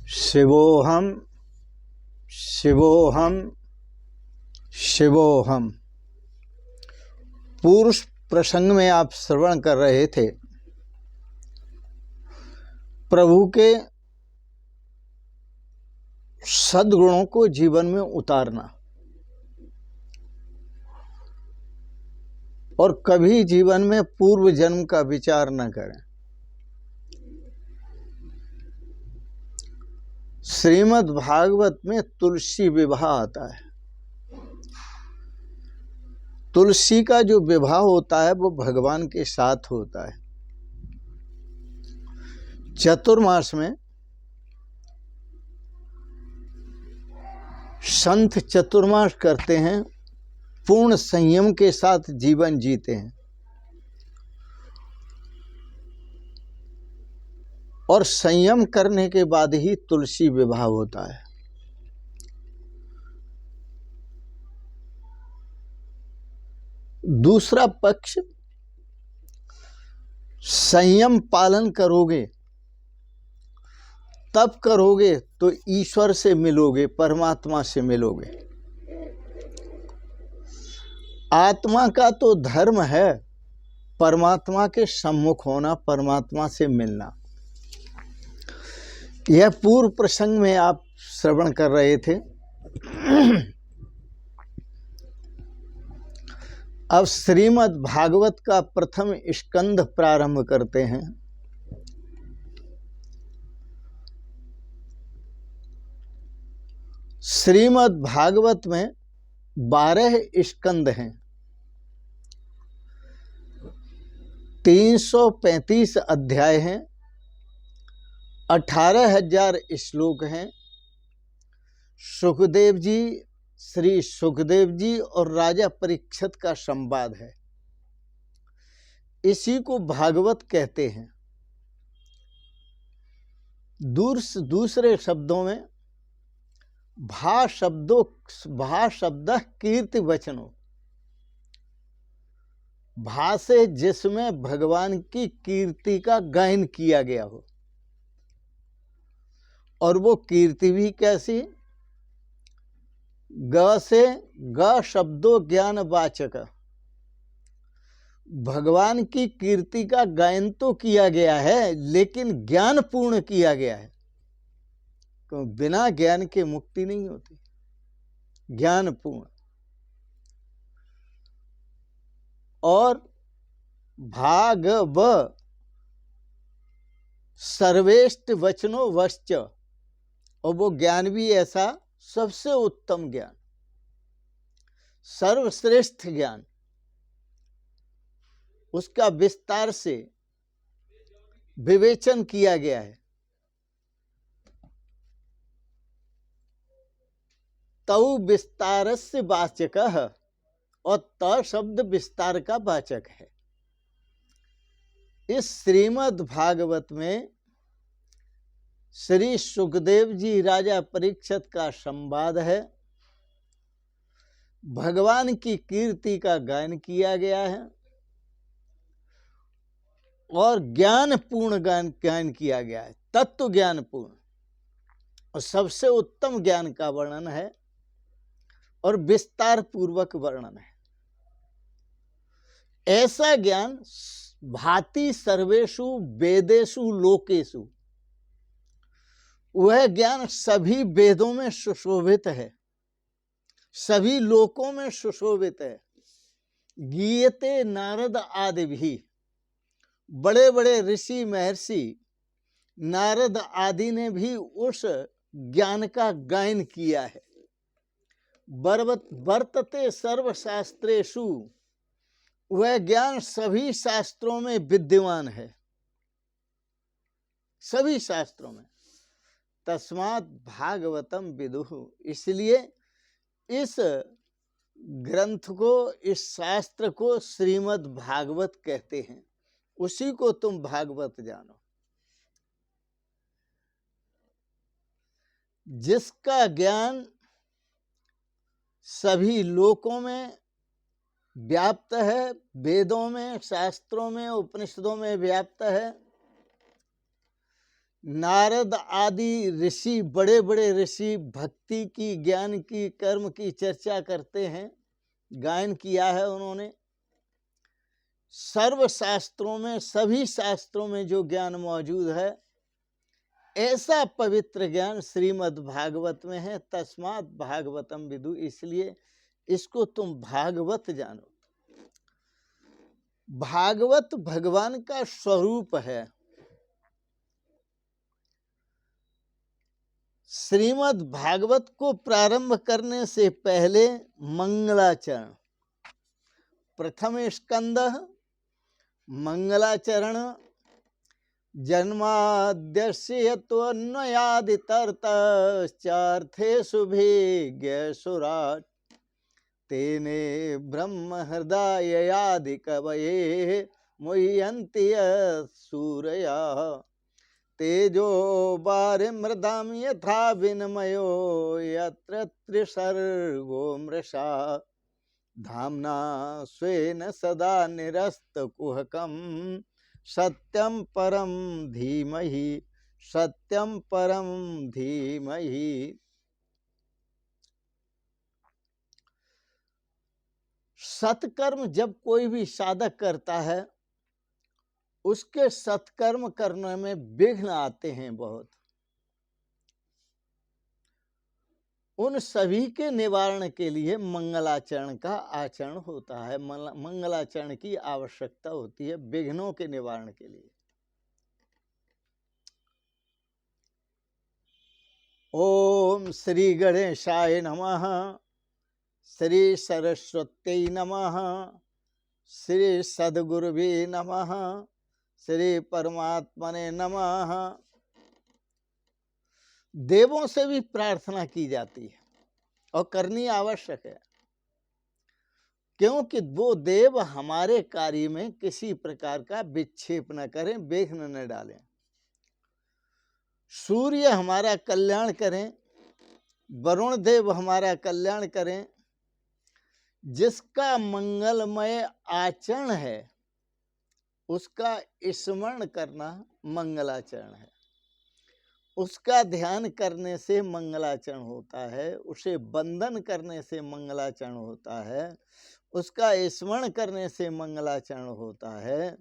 शिवोहम शिवोहम शिवोहम। पूर्व प्रसंग में आप श्रवण कर रहे थे प्रभु के सद्गुणों को जीवन में उतारना और कभी जीवन में पूर्व जन्म का विचार न करें। श्रीमद् भागवत में तुलसी विवाह आता है। तुलसी का जो विवाह होता है वो भगवान के साथ होता है। चतुर्मास में संत चतुर्मास करते हैं, पूर्ण संयम के साथ जीवन जीते हैं और संयम करने के बाद ही तुलसी विवाह होता है। दूसरा पक्ष, संयम पालन करोगे तब करोगे तो ईश्वर से मिलोगे, परमात्मा से मिलोगे। आत्मा का तो धर्म है परमात्मा के सम्मुख होना, परमात्मा से मिलना। यह पूर्व प्रसंग में आप श्रवण कर रहे थे। अब श्रीमद् भागवत का प्रथम स्कंध प्रारंभ करते हैं। श्रीमद् भागवत में 12 स्कंद हैं, 335 अध्याय हैं, 18,000 श्लोक हैं। सुखदेव जी, श्री सुखदेव जी और राजा परीक्षित का संवाद है। इसी को भागवत कहते हैं। दूसरे शब्दों में भा शब्द कीर्ति वचनों, भा से जिसमें भगवान की कीर्ति का गायन किया गया हो, और वो कीर्ति भी कैसी? ग से ग शब्दों ज्ञान वाचक। भगवान की कीर्ति का गायन तो किया गया है लेकिन ज्ञान पूर्ण किया गया है, तो बिना ज्ञान के मुक्ति नहीं होती। ज्ञान पूर्ण। और भागव सर्वेष्ट वचनो वश्च, और वो ज्ञान भी ऐसा सबसे उत्तम ज्ञान, सर्वश्रेष्ठ ज्ञान, उसका विस्तार से विवेचन किया गया है। तौ विस्तारस्य वाचकः, और त शब्द विस्तार का वाचक है। इस श्रीमद् भागवत में श्री सुखदेव जी राजा परीक्षित का संवाद है। भगवान की कीर्ति का गायन किया गया है और ज्ञान पूर्ण गायन किया गया है, तत्व ज्ञान पूर्ण, और सबसे उत्तम ज्ञान का वर्णन है और विस्तार पूर्वक वर्णन है। ऐसा ज्ञान भाति सर्वेषु वेदेषु लोकेषु, वह ज्ञान सभी वेदों में सुशोभित है, सभी लोकों में सुशोभित है। गीयते नारद आदि भी, बड़े बड़े ऋषि महर्षि नारद आदि ने भी उस ज्ञान का गायन किया है। वर्तते सर्वशास्त्रेषु, वह ज्ञान सभी शास्त्रों में विद्यमान है, सभी शास्त्रों में। तस्मात् भागवतम विदुः, इसलिए इस ग्रंथ को, इस शास्त्र को श्रीमद् भागवत कहते हैं। उसी को तुम भागवत जानो। जिसका ज्ञान सभी लोकों में व्याप्त है, वेदों में, शास्त्रों में, उपनिषदों में व्याप्त है, नारद आदि ऋषि, बड़े बड़े ऋषि भक्ति की, ज्ञान की, कर्म की चर्चा करते हैं, गायन किया है उन्होंने। सर्व शास्त्रों में, सभी शास्त्रों में जो ज्ञान मौजूद है, ऐसा पवित्र ज्ञान श्रीमद् भागवत में है। तस्मात् भागवतम विदु, इसलिए इसको तुम भागवत जानो। भागवत भगवान का स्वरूप है। श्रीमद् भागवत को प्रारंभ करने से पहले मंगलाचरण, प्रथम स्कंद मंगलाचरण, जन्माद्यस्य त्वन्वयादितरतश्चार्थेषु भिज्ञसुराट् तेने ब्रह्म हृदयादि कवये मुह्यन्ति सूरया तेजो वारिमृदां यथा विनिमयो यत्र त्रिसर्गो मृषा धाम्ना स्वेन सदा निरस्तकुहकं सत्यं परम धीमहि, सत्यं परम धीमहि। सत्कर्म जब कोई भी साधक करता है, उसके सत्कर्म करने में विघ्न आते हैं बहुत। उन सभी के निवारण के लिए मंगलाचरण का आचरण होता है। मंगलाचरण की आवश्यकता होती है विघ्नों के निवारण के लिए। ओम श्री गणेशाय नमः, श्री सरस्वत्यै नमः, श्री सद्गुरुवे नमः, श्री परमात्मने नमः। देवों से भी प्रार्थना की जाती है और करनी आवश्यक है, क्योंकि वो देव हमारे कार्य में किसी प्रकार का विक्षेप न करें, विघ्न न डालें। सूर्य हमारा कल्याण करें, वरुण देव हमारा कल्याण करें। जिसका मंगलमय आचरण है उसका स्मरण करना मंगलाचरण है। उसका ध्यान करने से मंगलाचरण होता है, उसे वंदन करने से मंगलाचरण होता है, उसका स्मरण करने से मंगलाचरण होता है।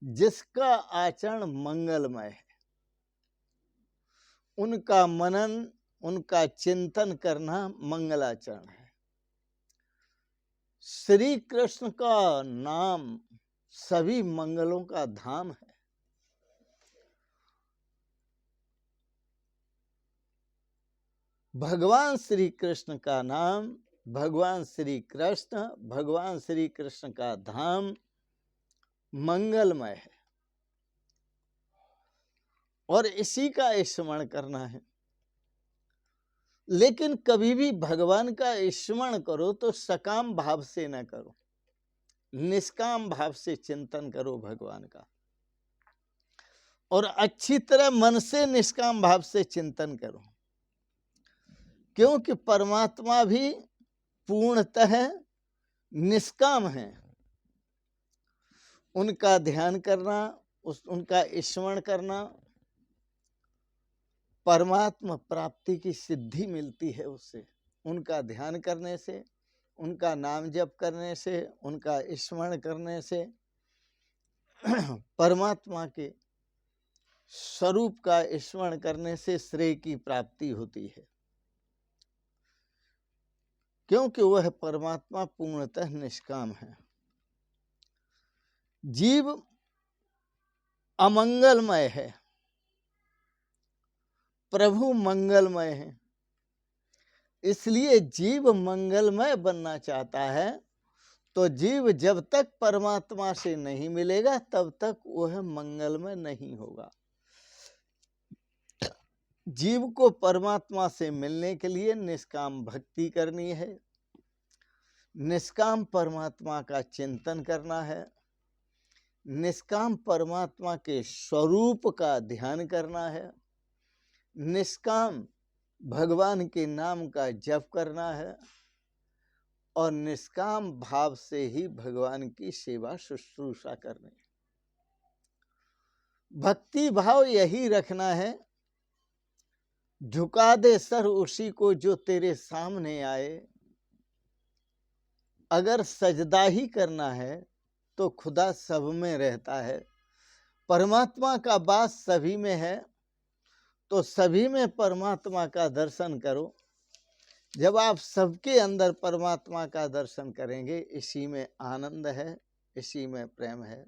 जिसका आचरण मंगलमय है उनका मनन, उनका चिंतन करना मंगलाचरण है। श्री कृष्ण का नाम सभी मंगलों का धाम है। भगवान श्री कृष्ण का नाम, भगवान श्री कृष्ण, भगवान श्री कृष्ण का धाम मंगलमय है और इसी का स्मरण करना है। लेकिन कभी भी भगवान का स्मरण करो तो सकाम भाव से न करो, निष्काम भाव से चिंतन करो भगवान का, और अच्छी तरह मन से निष्काम भाव से चिंतन करो। क्योंकि परमात्मा भी पूर्णतः निष्काम है। उनका ध्यान करना, उनका स्मरण करना, परमात्मा प्राप्ति की सिद्धि मिलती है उससे। उनका ध्यान करने से, उनका नाम जप करने से, उनका स्मरण करने से परमात्मा के स्वरूप का स्मरण करने से श्रेय की प्राप्ति होती है। क्योंकि वह परमात्मा पूर्णतः निष्काम है। जीव अमंगलमय है, प्रभु मंगलमय है। इसलिए जीव मंगलमय बनना चाहता है तो जीव जब तक परमात्मा से नहीं मिलेगा तब तक वह मंगलमय नहीं होगा। जीव को परमात्मा से मिलने के लिए निष्काम भक्ति करनी है, निष्काम परमात्मा का चिंतन करना है, निष्काम परमात्मा के स्वरूप का ध्यान करना है, निष्काम भगवान के नाम का जप करना है और निष्काम भाव से ही भगवान की सेवा शुश्रूषा करनी है। भक्ति भाव यही रखना है झुका दे सर उसी को जो तेरे सामने आए। अगर सजदा ही करना है तो खुदा सब में रहता है। परमात्मा का वास सभी में है, तो सभी में परमात्मा का दर्शन करो। जब आप सबके अंदर परमात्मा का दर्शन करेंगे, इसी में आनंद है, इसी में प्रेम है।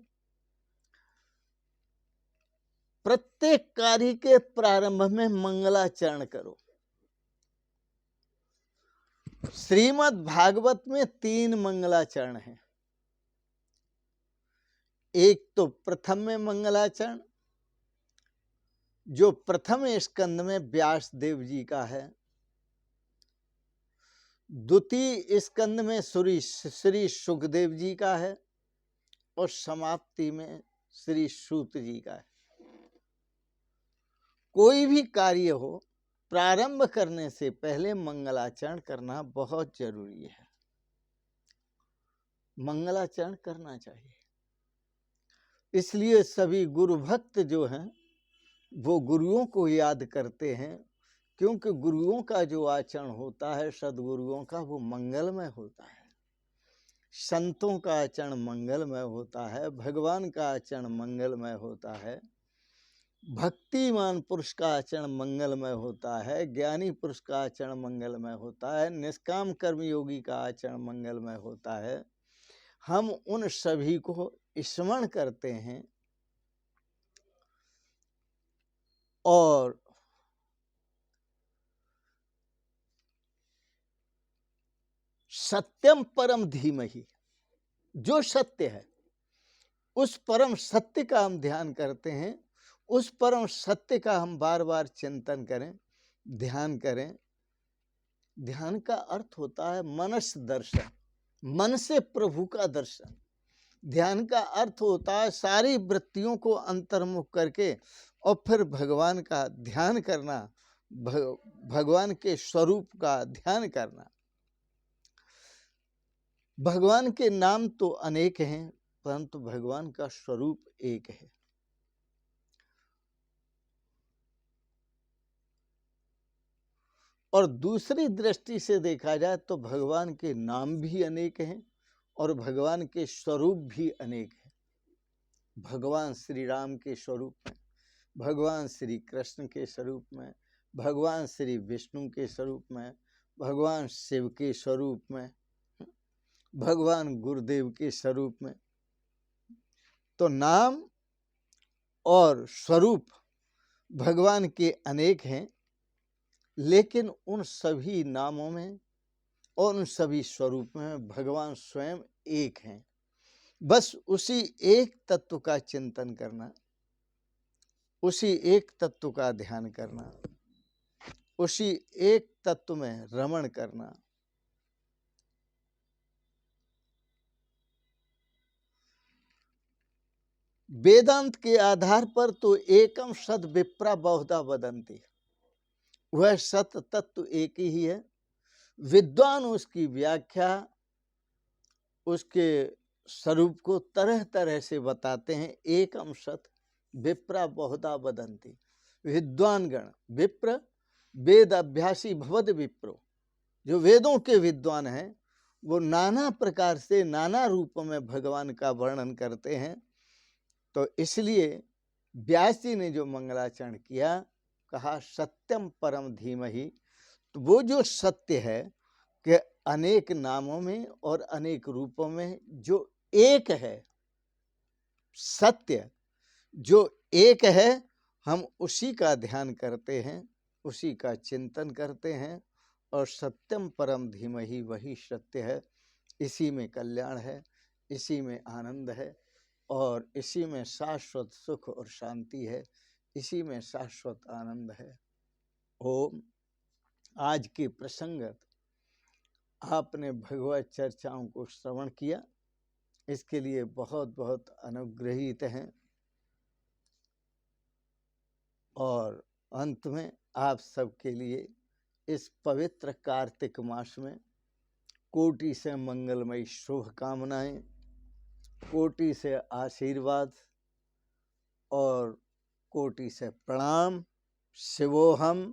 प्रत्येक कार्य के प्रारंभ में मंगलाचरण करो। श्रीमद् भागवत में 3 मंगलाचरण हैं। एक तो प्रथम में मंगलाचरण, जो प्रथम स्कंद में व्यास देव जी का है। द्वितीय स्कंद में श्री सुखदेव जी का है, और समाप्ति में श्री सूत जी का है। कोई भी कार्य हो, प्रारंभ करने से पहले मंगलाचरण करना बहुत जरूरी है। मंगलाचरण करना चाहिए। इसलिए सभी गुरु भक्त जो हैं वो गुरुओं को याद करते हैं, क्योंकि गुरुओं का जो आचरण होता है, सदगुरुओं का, वो मंगलमय होता है। संतों का आचरण मंगलमय होता है, भगवान का आचरण मंगलमय होता है, भक्तिमान पुरुष का आचरण मंगलमय होता है, ज्ञानी पुरुष का आचरण मंगलमय होता है, निष्काम कर्मयोगी का आचरण मंगलमय होता है। हम उन सभी को स्मरण करते हैं और सत्यम परम धीमहि, जो सत्य है उस परम सत्य का हम ध्यान करते हैं। उस परम सत्य का हम बार बार चिंतन करें, ध्यान करें। ध्यान का अर्थ होता है मनस दर्शन, मन से प्रभु का दर्शन। ध्यान का अर्थ होता है सारी वृत्तियों को अंतर्मुख करके और फिर भगवान का ध्यान करना, भगवान के स्वरूप का ध्यान करना। भगवान के नाम तो अनेक हैं, परंतु भगवान का स्वरूप एक है। और दूसरी दृष्टि से देखा जाए तो भगवान के नाम भी अनेक हैं और भगवान के स्वरूप भी अनेक हैं। भगवान श्री राम के स्वरूप में, भगवान श्री कृष्ण के स्वरूप में, भगवान श्री विष्णु के स्वरूप में, भगवान शिव के स्वरूप में, भगवान गुरुदेव के स्वरूप में। तो नाम और स्वरूप भगवान के अनेक हैं, लेकिन उन सभी नामों में और उन सभी स्वरूप में भगवान स्वयं एक हैं। बस उसी एक तत्व का चिंतन करना, उसी एक तत्व का ध्यान करना, उसी एक तत्व में रमण करना। वेदांत के आधार पर तो एकम सद विप्रा बहुधा वदंती, वह सत तत्व एक ही है। विद्वान उसकी व्याख्या, उसके स्वरूप को तरह तरह से बताते हैं। एकम सत विप्रा बहुधा वदंती। विद्वान गण, विप्र वेद अभ्यासी भवद विप्रो, जो वेदों के विद्वान हैं वो नाना प्रकार से नाना रूपों में भगवान का वर्णन करते हैं। तो इसलिए व्यास जी ने जो मंगलाचरण किया, कहा सत्यम परम धीमहि। तो वो जो सत्य है कि अनेक नामों में और अनेक रूपों में जो एक है, सत्य जो एक है, हम उसी का ध्यान करते हैं, उसी का चिंतन करते हैं। और सत्यम परम धीमहि, वही सत्य है। इसी में कल्याण है, इसी में आनंद है, और इसी में शाश्वत सुख और शांति है, इसी में शाश्वत आनंद है। ओम। आज के प्रसंगत आपने भगवत चर्चाओं को श्रवण किया, इसके लिए बहुत बहुत अनुग्रहित हैं। और अंत में आप सबके लिए इस पवित्र कार्तिक मास में कोटि से मंगलमयी शुभकामनाएं, कोटि से आशीर्वाद और कोटि से प्रणाम। शिवोहम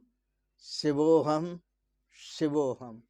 शिवोहम शिवोहम।